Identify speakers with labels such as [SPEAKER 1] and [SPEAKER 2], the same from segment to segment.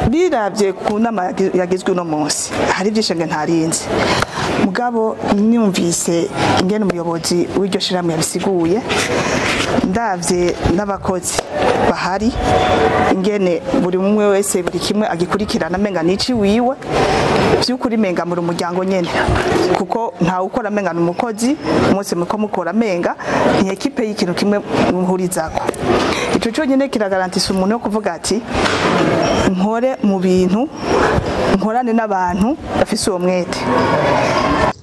[SPEAKER 1] biravye ku nama yagizwe no munsi hari byishenge ntarinzi mugabo nyumvise ingene umuyobozi w'iryo shiramwe yabisiguye ndavye n'abakozi bahari ingene buri umwe wese buri kimwe agikurikirana menga nici wiwe byukuri menga muri umuryango nyene kuko nta ukora menga n'umukozi umunsi muko mukora menga ni equipe y'ikintu kimwe muhurizako ico cyo nyene kiragarantisa umuntu yo kuvuga ati nkore mu bintu nkorane n'abantu bafise uwo mwete.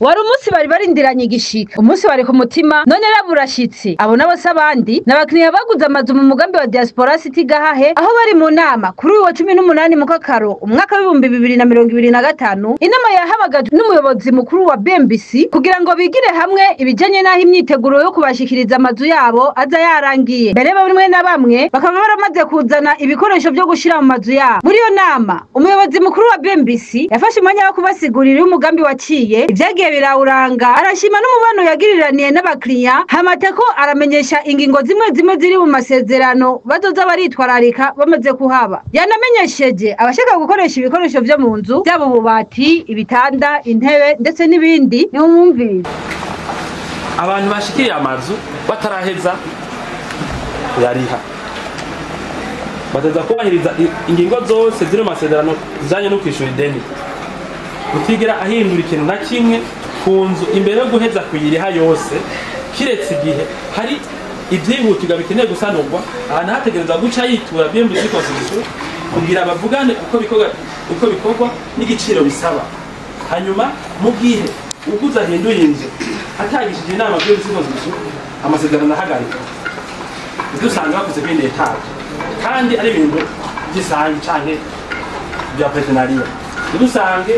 [SPEAKER 2] Wari umunsi bari barindiranye igishika umunsi bari ku mutima none raburashitse abo nabo sabandi n'abakiriya baguze amazu mu mugambi wa Diaspora City Gahahe aho bari mu nama kuri uwa 18 mu kakaro umwaka wa 2025 inama yahabagajwe n'umuyobozi mukuru wa BMBC kugira ngo bigire hamwe ibijanye naho imyiteguro yo kubashikiriza amazu yabo aza yarangiye mbere bamwe na bamwe bakaba baramaze kuzana ibikoresho byo gushira mu mazu yabo. Muri yo nama umuyobozi mukuru wa BMBC yafashe umwanya wo kubasigurira umugambi waciye ibyagiye birawuranga arashima n'umubano yagiriraniye n'abakiriya hamateko aramenyesha ingingo zimwe ziri mu masezerano bazoza baritwararika bamaze kuhaba. Yanamenyesheje abashaka gukoresha ibikoresho byo mu nzu byabo bubati ibitanda intebe ndetse n'ibindi ni umumviriza
[SPEAKER 3] abantu bashikiriye amazu bataraheza yariha bateza kubahiriza ingingo zose ziri mu masezerano zijanye no kwishura ideni utigera ahindura ikintu na kimwe ku nzu imbere yo guheza kuyiriha yose kiretse igihe hari ibyihutirwa bikeneye gusanurwa ahantu hategereza guca yitura BMBC Constitution kugira bavugane uko bikorwa n'igiciro bisaba hanyuma mu gihe uguza hinduye inzu atagishije inama BMBC Constitution amasezerano ahagarika dusanga bakuze bindi etaje kandi ari ibintu gisangi canke bya partenariat dusange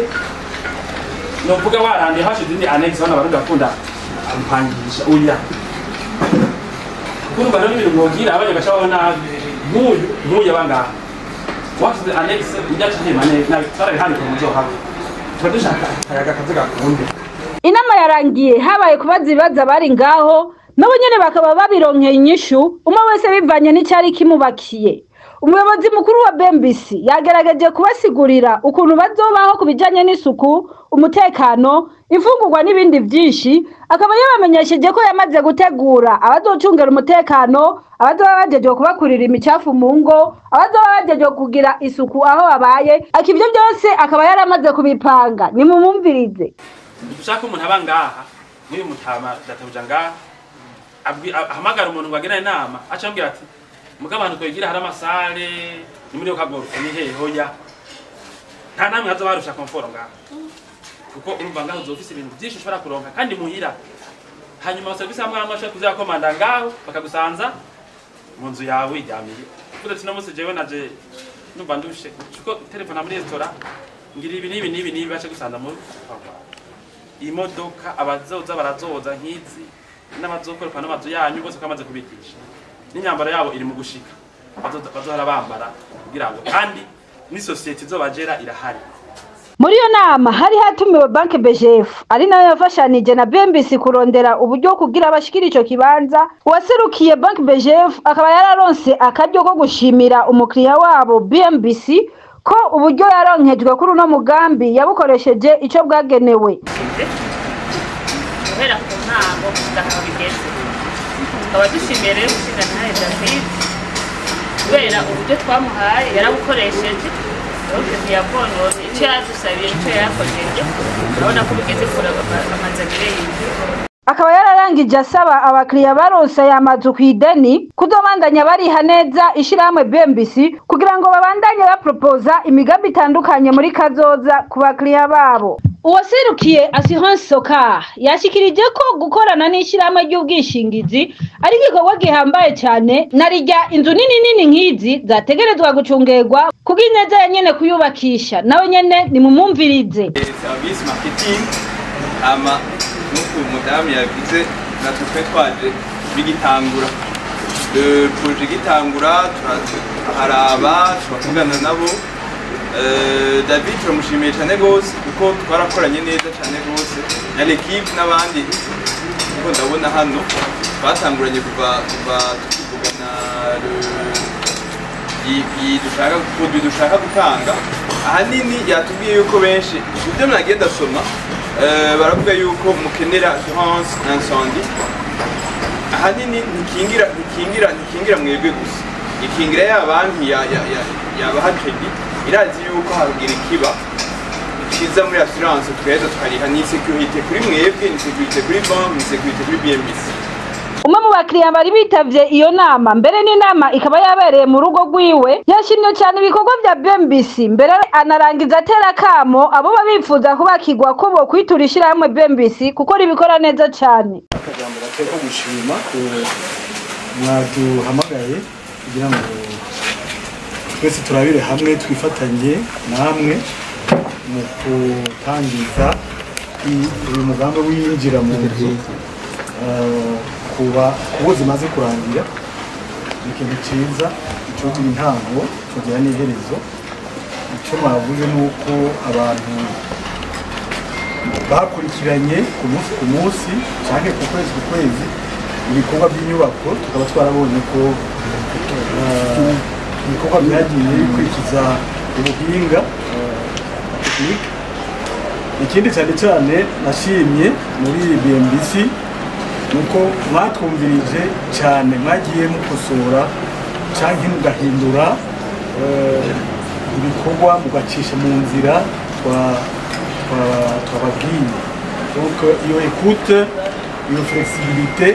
[SPEAKER 3] no vuga warandi hashize indi annex bana barundi bakunda ampangisha uya kuko bano ibintu ngogira abanye gashaho na nk'uyu abanga washize annex ujya cyane na tsara handi ku muzo hafi twadushaka ayaga kaziga kundi.
[SPEAKER 2] Inama yarangiye habaye kubaza ibibazo bari ngaho nabo nyene bakaba babironkeye inyishu umwe wese bivanye n'icyari kimubakiye. Umuyobozi mukuru wa BMBC yagerageje kubasigurira ukuntu bazobaho kubijanye n'isuku umutekano imfungurwa n'ibindi byinshi akaba yabamenyesheje ko yamaze gutegura abazocungera umutekano abazoba bajeje kubakurira imicafu mu ngo abazoba bajeje kugira isuku aho babaye akivyo byose akaba yaramaze kubipanga ni mumumvirize.
[SPEAKER 3] Dushaka umuntu abangaha niyo mutama databuja ngaha ahamagara umuntu ngo agena inama aca ambwira ati mugabantu twigira hari amasare ni muri kagorfa ni he hoya nta namwe hazo barusha komfort ngaha kuko urumva ngaho uzofise ibintu byinshi ushobora kuronka kandi muhira hanyuma service amwe amwe ashaka kuza komanda ngaho bakagusanza mu nzu yawe iryamiye kuko tino muse jewe naje numva ndushe kuko telefone muri restaurant ngira ibi nibi bace gusanza mu imodoka abazoza barazoza nkizi n'abazokora n'amazu yanyu bose kamaze kubigisha n'inyambaro yabo iri mu gushika bazohora bambara kugira ngo kandi ni society zobagera irahari.
[SPEAKER 2] Muri yo nama hari hatumiwe banke BGF ari nayo yafashanije na BMBC kurondera uburyo kugira abashikira ico kibanza waserukiye banke BGF akaba yararonse akaryo ko gushimira umukiriya wabo BMBC ko uburyo yaronkejwe kuri uno mugambi yabukoresheje ico bwagenewe.
[SPEAKER 4] Guhera ku ntango kugeza bigeze tukaba dushimiye rero gushinga nawe David kubera uburyo twamuhaye yarabukoresheje ntiyabonye icyo yadusabiye icyo yakojeje urabona ko bigeze kure amaze bireye.
[SPEAKER 2] Akaba yararangije asaba abakiriya baronse yamazu kwideni kuzobandanya bariha neza ishirahamwe BMBC kugira ngo babandanye bapropoza imigambi itandukanye muri kazoza ku bakiriya babo. Uwaserukiye Assurance Soka yashikirije ko gukorana n'ishirahamwe ry'ubwishingizi ari igikorwa gihambaye cyane narijya inzu nini nkizi zategerezwa gucungerwa kugineza yanyene kuyubakisha nawe nyene ni mumumvirize.
[SPEAKER 5] Service marketing ama nuko umudamu yabize natwe twaje bigitangura projet gitangura haraba twavugana nabo David turamushimiye cyane gose kuko twarakoranye neza cyane gose na l'équipe n'abandi kuko ndabona hano batanguranye kuva tukivugana dushaka gutanga ahanini yatubwiye yuko benshi ibyo nagenda soma baravuga yuko mukenera assurance incendie ahanini ntikingira mwebwe gusa ikingira y'abanki yabaha credit irazi yuko hagira ikiba kiza muri assurance tweza tukariha ni security kuri mwebwe ni security kuri banki ni security kuri BMBC.
[SPEAKER 2] Umwe mu bakiriya bari bitavye iyo nama mbere n'inama ikaba yabereye mu rugo rwiwe yashimye cyane ibikorwa bya BMBC mbere anarangiza atera kamo abo babifuza kubakirwa ko bo kwiturishira hamwe BMBC kuko ribikora neza cyane.
[SPEAKER 6] Akajambo gateko gushima ko mwaduhamagaye kugira ngo twese turabire hamwe twifatanye namwe mu kutangiza uyu mugambi w'injira mu nzu kuba zimaze kurangira ikintu cyiza cyo intango kugira n'iherezo icyo mwavuze nuko abantu bakurikiranye ku munsi cyangwa ku kwezi ibikorwa by'inyubako tukaba twarabonye ko ibikorwa byagiye bikurikiza ubuhinga tekinike. Ikindi cyane nashimye muri BMBC nuko mwatwumvirije cyane mwagiye mukosora cyangwa mugahindura ibikorwa mugacisha mu nzira twababwiye. Donc iyo écoute iyo flexibilité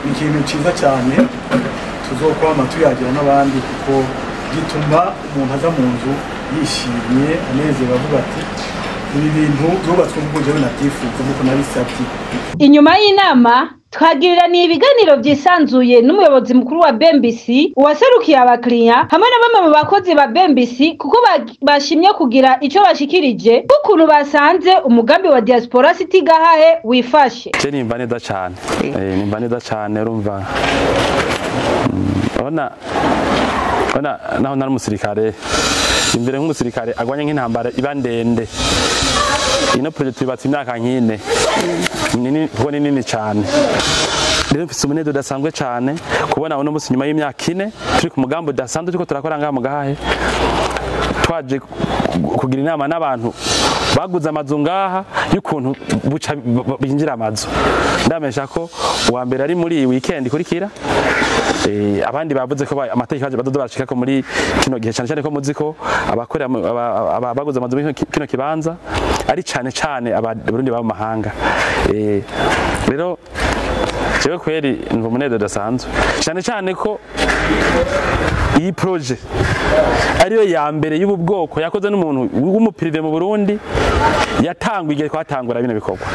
[SPEAKER 6] ni ikintu cyiza cyane tuzokwama tuyagira n'abandi kuko gituma umuntu aza mu nzu yishimye anezerewe avuga ati ibi bintu byubatswe mu buryo bunatifuza kuko nabisabye.
[SPEAKER 2] Inyuma y'inama twagiriraniye ibiganiro byisanzuye n'umuyobozi mukuru wa BMBC uwaserukiye abakiriya hamwe na bamwe mu bakozi ba BMBC kuko bashimye kugira icyo bashikirije ukuntu basanze umugambi wa Diaspora City Gahahe wifashe.
[SPEAKER 3] Je nimba neza cyane urumva ona naho nari umusirikare imbere nk'umusirikare agwanye nk'intambara iba ndende. Ino project tubatse imyaka nk'ine kuko ni nini cyane. Rero mfise umunezero udasanzwe cyane kubona uno musi nyuma y'imyaka 4 turi ku mugambi udasanzwe turiko turakora ngaha mu Gahahe twaje kugira inama n'abantu baguze amazu ngaha y'ukuntu buca binjira amazu. Ndamesha ko uwa mbere ari muri weekend kurikira abandi bavuze ko amategeko yaje badodo barashika ko muri kino gihe cyane ko muziko abakorera abaguze amazu muri kino kibanza ari cyane abarundi baba mahanga. Rero jewe kweri ndumva umunezero udasanzwe cyane ko iyi projet ariyo ya mbere y'ubu bwoko yakoze n'umuntu w'umupirive mu Burundi yatangwa igihe kwatangura bino bikorwa.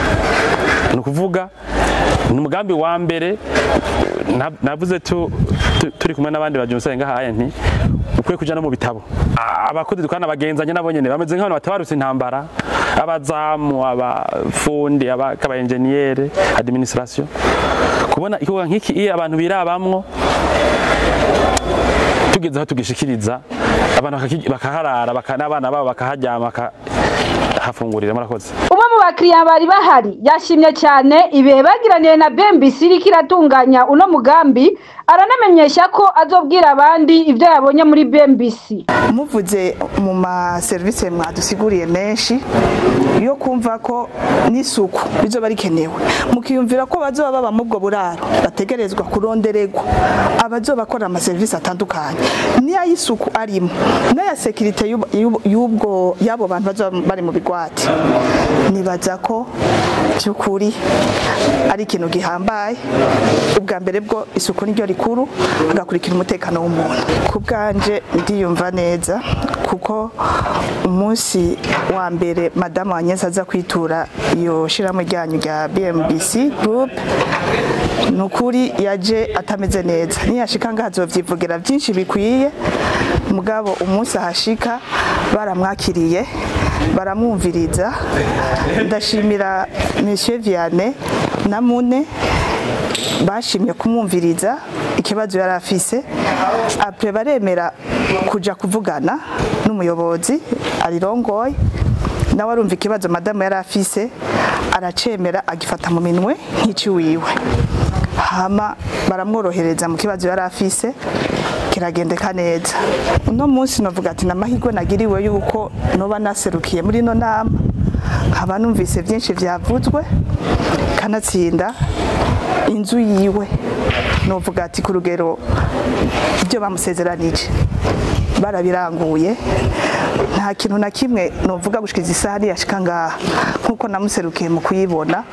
[SPEAKER 3] Ni ukuvuga ni umugambi wa mbere navuze turi kumwe n'abandi bajunse ngahaye nti ukwiye kuja no mu bitabo. Abakozi dukana bagenzanye nabo nyene bameze nk'abantu batabarutse intambara, abazamu, abafundi, abakaba engineer, administration. Kubona ikorwa nk'iki iyo abantu birabamwo tugeze aho tugishikiriza abantu bakaharara n'abana babo bakahajyama hafungurira murakoze.
[SPEAKER 2] Umwe mu bakiriya bari bahari yashimye cyane ibihe bagiraniye na BMBC iratunganya uno mugambi aranamenyesha ko azobwira abandi ibyo yabonye muri BMBC.
[SPEAKER 1] Muvuze mu ma service mwadusiguriye menshi yo kumva ko n'isuku bizo barikenewe mukiyumvira ko bazoba baba mu bwo buraro bategerezwa kurondererwa abazobakora ama service atandukanye niya isuku arimo naya security yabo bantu bazoba bari mu bigwati. Nibaza ko cyukuri ari ikintu gihambaye ubwa mbere bwo isuku niryo rikuru agakurikira umutekano w'umuntu. Ku bwanje ndiyumva neza kuko umunsi wa mbere madame Wanyesa aza kwitura iyo shiramo ryanyu rya BMBC group nukuri yaje atameze neza niyashika ngaha azovyivugira byinshi bikwiye mugabo umunsi ahashika baramwakiriye baramwumviriza. Ndashimira Monsieur Vianney na Mune bashimye kumwumviriza ikibazo yari afise apre baremera kuja kuvugana n'umuyobozi arirongoye nawe arumva ikibazo madame yari afise aracemera agifata mu minwe nk'iki wiwe hama baramworohereza mu kibazo yari afise kiragendeka neza. Uno munsi novuga ati namahirwe nagiriwe yuko noba naserukiye muri no nama, nkaba numvise byinshi byavuzwe, kanatsinda inzu yiwe novuga ati ku rugero ibyo bamusezeranije barabiranguye. Nta kintu na kimwe novuga gushikiza isahani yashika ngaha nkuko namuserukiye mu kuyibona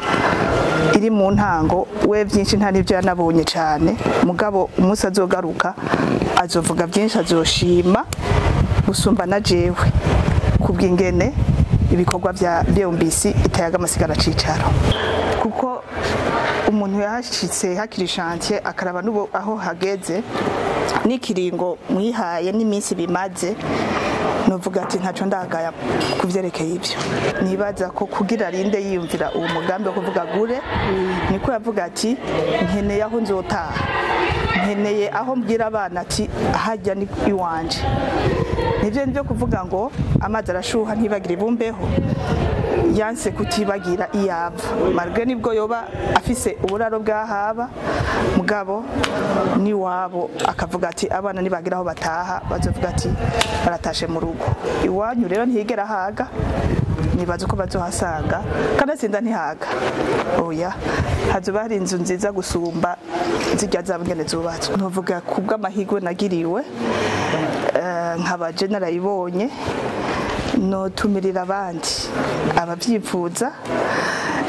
[SPEAKER 1] iri mu ntango. We byinshi nta nibyo yanabonye cyane, mugabo umunsi azogaruka azovuga byinshi, azoshima gusumba na jewe kubw'ingene ibikorwa bya BMBC itayaga amasigara cicaro, kuko umuntu yahashitse hakiri chantier akaraba nubo aho hageze n'ikiringo mwihaye n'iminsi bimaze, novuga ati ntaco ndagaya kuvyerekeye ibyo. Nibaza ko kugira rinde yiyumvira uwo mugambi wo kuvuga gure, niko yavuga ati nkeneye aho nzotaha, nkeneye aho mbwira abana ati hajya ni iwanje. Nivyo kuvuga ngo amazi arashuha ntibagire ibumbeho, yanse kutibagira iyava, marwe nibwo yoba afise uburaro bwahaba, mugabo ni wabo akavuga ati abana nibagira aho bataha bazovuga ati baratashe mu rugo iwanyu. Rero ntihigera haga, nibaza uko bazohasanga, kanatsinda ntihaga. Oya, hazoba hari inzu nziza gusumba zijya zabngene zubatswe. Novuga kubw'amahirwe nagiriwe, nkabaje narayibonye, notumirira abandi abavyifuza,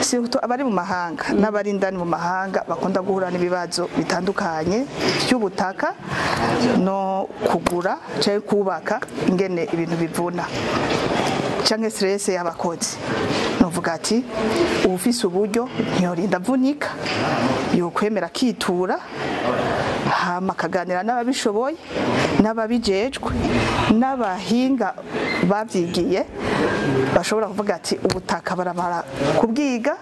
[SPEAKER 1] surtout abari mu mahanga n'abari indani mu mahanga bakunda guhura n'ibibazo bitandukanye by'ubutaka no kugura cyangwa kubaka, ingene ibintu bivuna cyangwa stress y'abakozi. Novuga ati ufise uburyo ntiyorinda vunika, yokwemera kitura hama akaganira n'ababishoboye n'ababijejwe n'abahinga bavyigiye, bashobora kuvuga ati ubutaka baramara kubwiga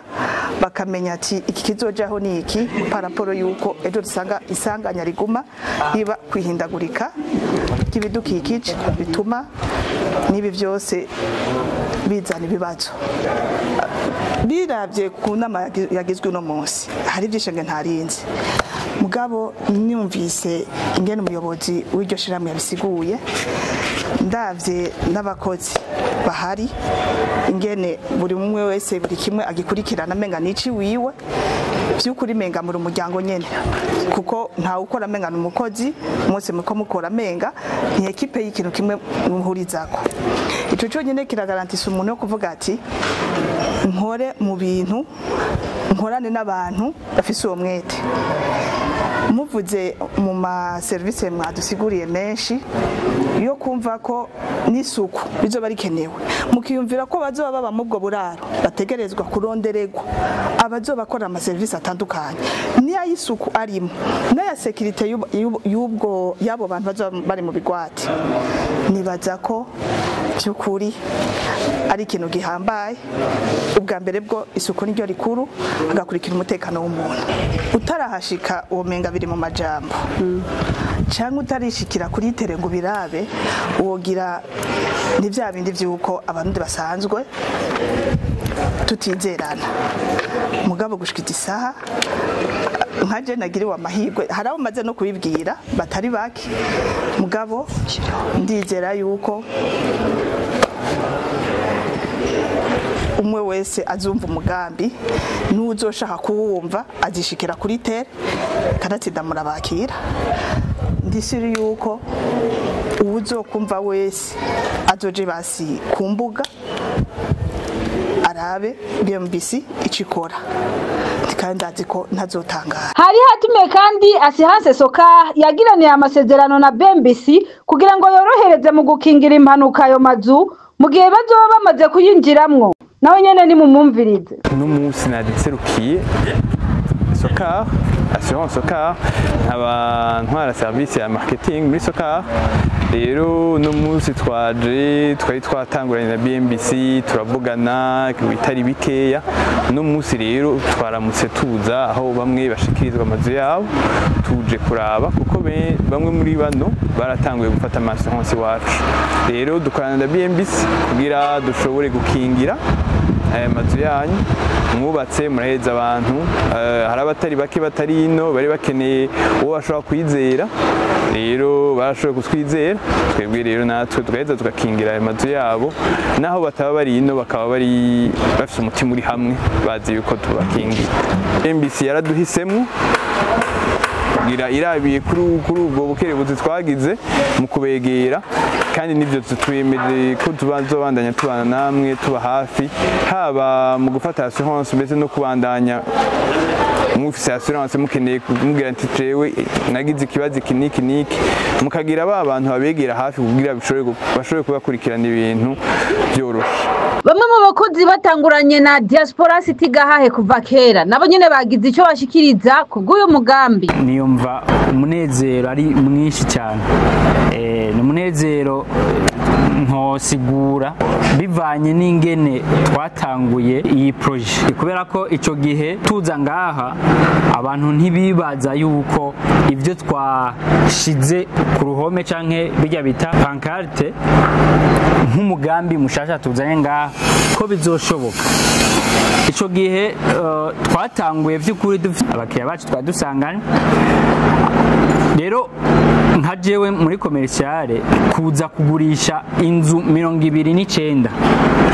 [SPEAKER 1] bakamenya ati iki kizojaho ni iki, paraporo yuko ejo dusanga isanganya riguma riba kwihindagurika ry'ibidukikije bituma nibi byose bizana ibibazo. Biravye ku nama yagizwe uno munsi hari byishenge ntarinzi, mugabo nyumvise ingene umuyobozi w'iryo shirahamwe yabisiguye, ndavye n'abakozi bahari ingene buri umwe wese buri kimwe agikurikirana menga nici wiwe, byukuri menga muri umuryango nyene, kuko nta ukora menga n'umukozi mwese muko mukora menga ni equipe y'ikintu kimwe muhurizako. Ico cyo nyene kiragarantisa umuntu yo kuvuga ati nkore mu bintu, nkorane n'abantu bafise uwo mwete. Muvuze mu ma service mwadusiguriye menshi yo kumva ko n'isuku bizoba rikenewe, mukiyumvira ko bazoba baba mu bwo buraro bategerezwa kurondererwa abazoba bakora ama service atandukanye, niya y'isuku arimo n'aya security y'ubwo yabo bantu bazoba bari mu bigwati. Nibaza ko byukuri ari ikintu gihambaye. Ubwa mbere bwo isuku niryo rikuru, agakurikira umutekano w'umuntu. Utarahashika uwo menga biri mu majambo, cyangwa utarishikira kuri tere ngo birabe, wogira ni bya bindi byuko abantu basanzwe tutizerana. Mugabo gushikita isaha nkaje nagiriwe amahirwe, hari abo maze no kubibwira batari bake, mugabo ndizera yuko umwe wese azumva umugambi n'uzoshaka kuwumva azishikira kuri tere, kanatsinda murabakira. Ndisiri yuko uwuzokumva wese azoje basi kumbuga arabe BMBC icikora, kandi azi ko ntazotangara.
[SPEAKER 2] Hari hatume kandi Assurance Soka yagiraniye amasezerano na BMBC kugira ngo yorohereze mu gukingira impanuka ayo mazu mu gihe bazoba bamaze kuyinjiramwo. Nawe nyene ni mumumvirize.
[SPEAKER 5] N'umunsi nadiserukiye Soka, Assurance Soka, ntwara service ya marketing muri Soka. Rero n'umunsi twari twatanguranye na BMBC turavugana bitari bikeya. N'umunsi rero twaramutse tuza aho bamwe bashikirizwa amazu yabo, tuje kuraba kuko bamwe muri bano baratanguye gufata assurance wacu. Rero dukorana na BMBC kugira dushobore gukingira amazu yanyu mwubatse muraheza abantu. Hari abatari bake batari ino bari bakeneye uwo bashobora kwizera, rero barashoboye kutwizera twebwe rero natwe tugaheza tugakingira ayo mazu yabo naho bataba bari ino bakaba bari bafite umutima uri hamwe bazi yuko tubakingiye. MBC yaraduhisemo kugira irabiye kuri ubwo bukerebuzi twagize mu kubegera kandi nibyo twemeje ko tubandanya tubana namwe tuba hafi haba mu gufata assurance mbese no kubandanya mufise assurance mukeneye kumubwira ati trewe nagize ikibazo kiniki mukagira ba bantu babegera hafi kugira bashobore kubakurikirana ibintu byoroshe.
[SPEAKER 2] Bamwe mu bakozi batanguranye na Diaspora City Gahahe kuva kera nabo nyene bagize ico bashikiriza kubw'uyu mugambi.
[SPEAKER 7] Niyumva umunezero ari mwinshi cyane, n'umunezero ntosigura bivanye n'ingene twatanguye iyi projet, kubera ko ico gihe tuza ngaha abantu ntibibaza yuko ivyo twashize ku ruhome canke bijya bita pancarte nk'umugambi mushasha tuzanye ngaha ko bizoshoboka. Ico gihe twatanguye vy'ukuri dufite abakiriya bacu twadusanganye, rero nka jewe muri commerciale kuza kugurisha inzu 29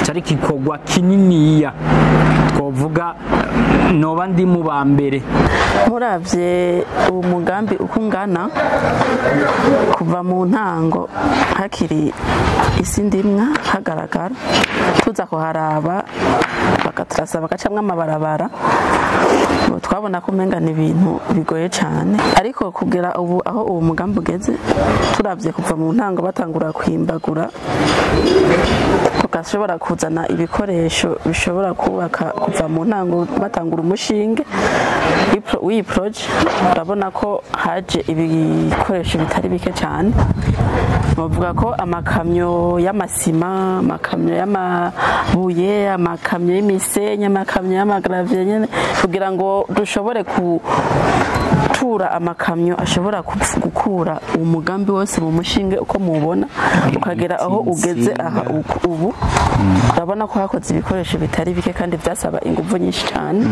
[SPEAKER 7] cari kikogwa kininiya twovuga noba ndi mu bambere.
[SPEAKER 8] Muravye umugambi uko ungana kuva mu ntango hakiri isi ndimwa hagaragara tuza kuharaba bakaturasa bagacamwa amabarabara twabona ko umenga ni ibintu bigoye cyane, ariko kugera ubu aho uwo mugambi ugeze turavye kuva mu ntango batangura kwimbagura tukashobora kuzana ibikoresho bishobora kubaka kuva mu ntango batangura umushinge w'iyi projet, urabona ko haje ibikoresho bitari bike cyane. Bavuga ko amakamyo y'amasima, amakamyo y'amabuye, amakamyo y'imisenyi, amakamyo y'amagravie nyene kugira ngo dushobore gutura amakamyo ashobora gukura umugambi wose mu mushinge uko mubona ukagera aho ugeze aha ubu. Urabona ko hakoze ibikoresho bitari bike kandi byasaba ingufu nyinshi cyane.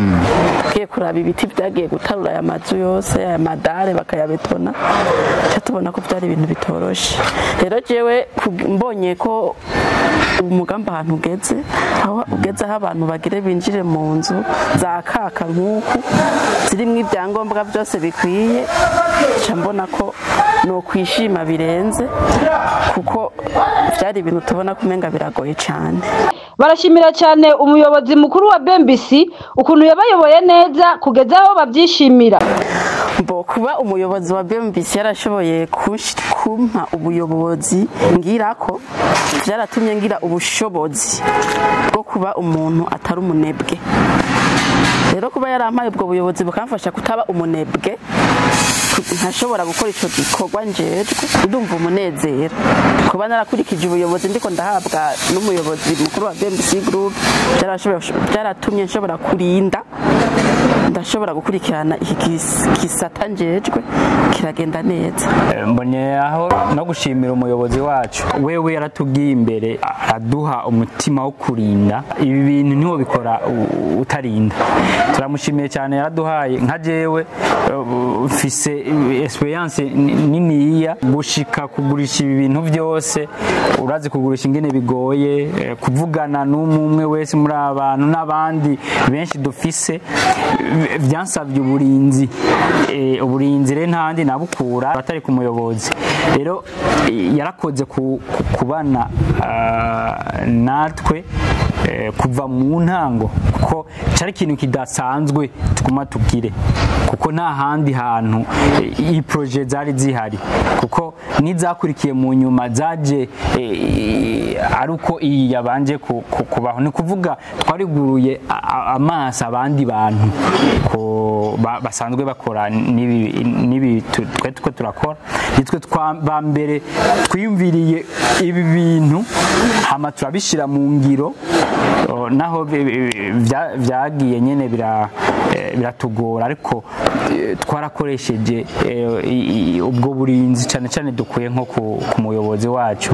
[SPEAKER 8] Tugiye kuraba ibiti byagiye gutarura aya mazu yose, aya madare bakayabetona, tubona ko byari ibintu bitoroshe. Rero jewe mbonye ko umugambi ahantu ugeze aho abantu bagire binjire mu nzu za kaka nk'uku zirimo ibyangombwa byose bikwiye, mbona ko no kwishima birenze kuko byari ibintu tubona kumenga biragoye cyane.
[SPEAKER 2] Barashimira cyane umuyobozi mukuru wa BMBC ukuntu yabayoboye neza kugeza aho babyishimira.
[SPEAKER 8] Kuba umuyobozi wa BMBC yarashoboye kumpa ubuyobozi ngirako byaratumye ngira ubushobozi bwo kuba umuntu atari umunebwe. Rero kuba yarampaye ubwo buyobozi bukamfasha kutaba umunebwe ntashobora gukora ico gikorwa njejwe, ndumva umunezero kuba narakurikije ubuyobozi ndiko ndahabwa n'umuyobozi mukuru wa BMBC Group. Byaratumye nshobora kurinda ndashobora gukurikirana iki gisata njejwe kiragenda neza.
[SPEAKER 7] Mbonye aho no gushimira umuyobozi wacu, wewe yaratubwiye imbere aduha umutima wo kurinda ibi bintu niho bikora utarinda. Turamushimiye cyane, yaraduhaye nka jewe mfise experience niniya gushika kugurisha ibi bintu byose. Urazi kugurisha ingene bigoye, kuvugana n'umwe wese muri abantu n'abandi benshi dufise byansabye uburinzi. Uburinzi rero ntandi nabukura batari ku muyobozi. Rero yarakoze kubana natwe kuva mu ntango kuko cyari ikintu kidasanzwe tuguma tugire, kuko nta handi hantu iyi projet zari zihari, kuko nizakurikiye mu nyuma zaje ari uko iyi yabanje kubaho. Ni kuvuga twariguruye amaso abandi bantu ko basanzwe bakora nibi twe turakora. Nitwe ba mbere twiyumviriye ibi bintu hama turabishira mu ngiro, naho byagiye nyene biratugora, ariko twarakoresheje ubwo burinzi cyane cyane dukuye nko ku muyobozi wacu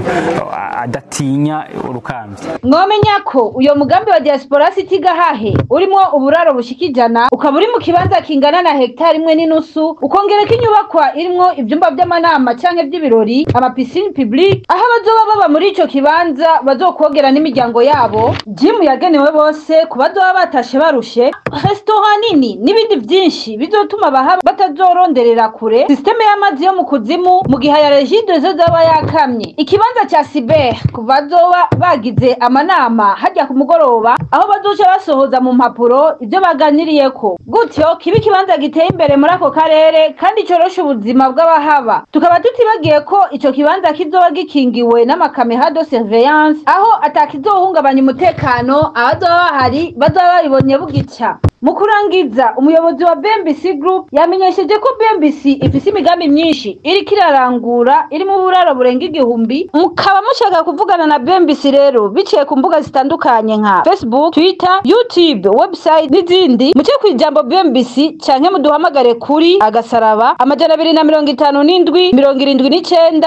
[SPEAKER 7] adatinya urukambye.
[SPEAKER 2] Mwomenya ko uyo mugambi wa Diaspora City Gahahe urimo uburaro bushikijana ukaba uri mu kibanza kingana na hectare 1.5 ukongereka inyubakwa irimwo ivyumba vy'amanama canke vy'ibirori ama piscine public aho bazoba baba muri ico kibanza bazokogera n'imiryango yabo, gym yagenewe bose ku bazoba batashe barushe, restaurant nini n'ibindi vyinshi bizotuma abahaba batazoronderera kure, systeme y'amazi yo mu kuzimu mu gihe ya Regide zoba yakamye, ikibanza ca cyber ku bazoba bagize amanama hajya ku mugoroba aho bazoca basohoza mu mpapuro ivyo baganiriyeko, gutyo kiba ikibanza giteye imbere muri ako karere kandi corosha ubuzima bw'abahaba. Tukaba tutibagiye ko ico kibanza kizoba gikingiwe n'amakamera de surveillance aho atakizohungabanya umutekano abazoba bahari bazoba babibonye bugica. Mu kurangiza, umuyobozi wa BMBC Group yamenyesheje ko BMBC ifise imigambi myinshi iriko irarangura iri mu buraro burenga 1000. Mukaba mushaka kuvugana na BMBC rero biciye ku mbuga zitandukanye nka Facebook, Twitter, YouTube, website n'izindi, muce kwijambo BMBC canke muduhamagare kuri agasaraba 257 79 500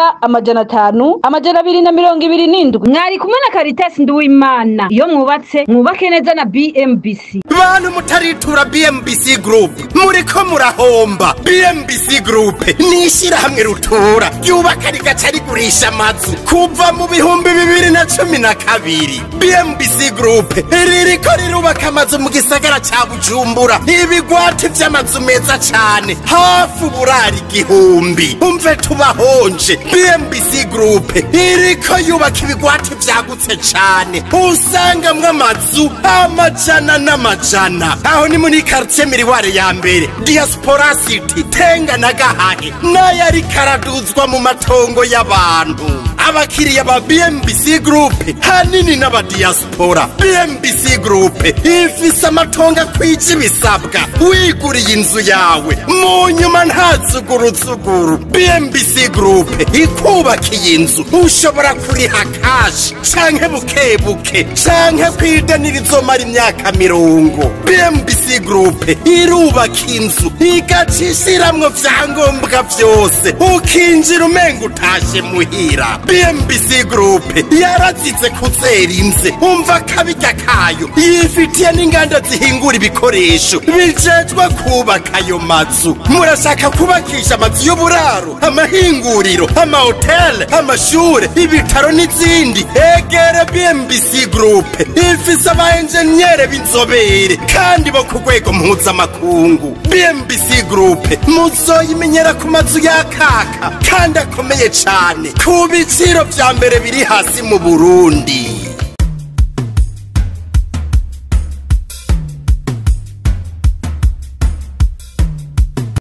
[SPEAKER 2] 227. Mwari kumwe na Caritas Nduwimana. Iyo mwubatse mwubake neza na BMBC.
[SPEAKER 9] Bantu mutaritura BMBC Group muriko murahomba. BMBC Group nishira hamwe rutura yubaka rigaca rigurisha amazu kuva mu bihumbi 2012. BMBC Group ririko rirubaka amazu mu gisagara ca Bujumbura, ibigwati vy'amazu meza cane hafi uburari 1000. Umve tubahonje. BMBC Group iriko yubaka ibigwati vyagutse cane, usangamwe amazu amajana n'amajana. Aho ni muri quartier Miriware ya mbere, Diaspora City, Tenga na Gahahe, n'ayari karaduzwa mu matongo y'abantu. Abakiriya ba BMBC Group hanini n'aba diaspora. BMBC Group ifise amatongo kwije ibisabwa, wiguriye inzu yawe mu nyuma ntazuguruzuguru. BMBC Group ikubakiye inzu ushobora kuriha cash canke bukebuke canke kwidanira izomara imyaka 50. BMBC Group irubaka inzu igacishiramwo vyangombwa vyose ukinjira umenga utashe muhira. BMBC Group yarazize kuzera inze, umva kabirya kayo yifitiye n'inganda zihingura ibikoresho bijejwe kubaka ayo mazu. Murashaka kubakisha amazu y'uburaro, amahinguriro, amahoteli, amashure, ibitaro n'izindi? Egera BMBC Group ifise aba engineer b'inzobere kandi bo ku rwego mpuzamakungu. BMBC Group muzoyimenyera ku mazu yakaka kandi akomeye cane ku biciro vya mbere biri hasi mu Burundi.